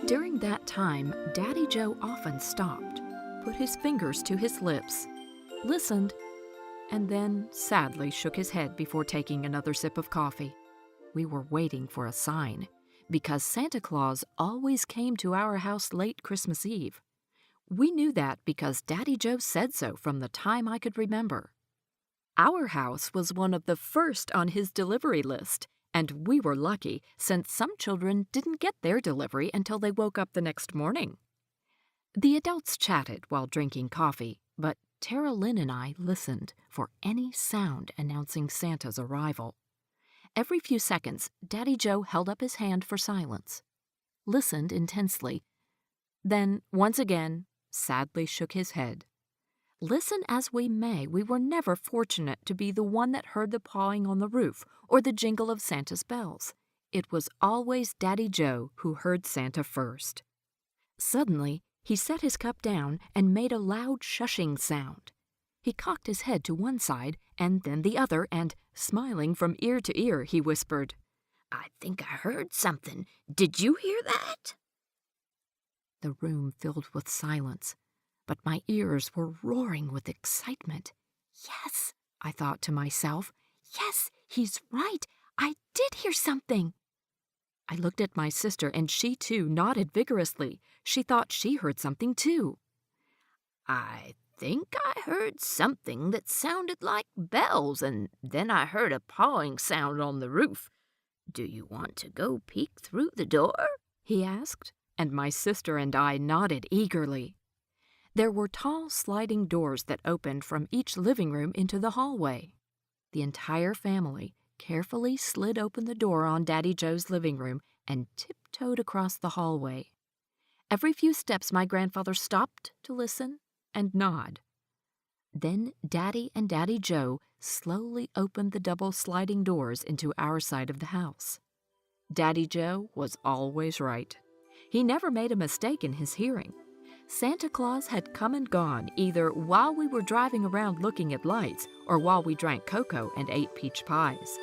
During that time, Daddy Joe often stopped, put his fingers to his lips, listened, and then sadly shook his head before taking another sip of coffee. We were waiting for a sign, because Santa Claus always came to our house late Christmas Eve. We knew that because Daddy Joe said so from the time I could remember. Our house was one of the first on his delivery list, and we were lucky since some children didn't get their delivery until they woke up the next morning. The adults chatted while drinking coffee, but Tara Lynn and I listened for any sound announcing Santa's arrival. Every few seconds, Daddy Joe held up his hand for silence, listened intensely, then, once again, sadly shook his head. Listen as we may, we were never fortunate to be the one that heard the pawing on the roof or the jingle of Santa's bells. It was always Daddy Joe who heard Santa first. Suddenly, he set his cup down and made a loud shushing sound. He cocked his head to one side and then the other, and, smiling from ear to ear, he whispered, "I think I heard something. Did you hear that?" The room filled with silence, but my ears were roaring with excitement. Yes, I thought to myself, yes, he's right. I did hear something. I looked at my sister, and she too nodded vigorously. She thought she heard something too. "I think I heard something that sounded like bells, and then I heard a pawing sound on the roof. Do you want to go peek through the door?" he asked, and my sister and I nodded eagerly. There were tall sliding doors that opened from each living room into the hallway. The entire family carefully slid open the door on Daddy Joe's living room and tiptoed across the hallway. Every few steps my grandfather stopped to listen and nod. Then Daddy and Daddy Joe slowly opened the double sliding doors into our side of the house. Daddy Joe was always right. He never made a mistake in his hearing. Santa Claus had come and gone either while we were driving around looking at lights or while we drank cocoa and ate peach pies.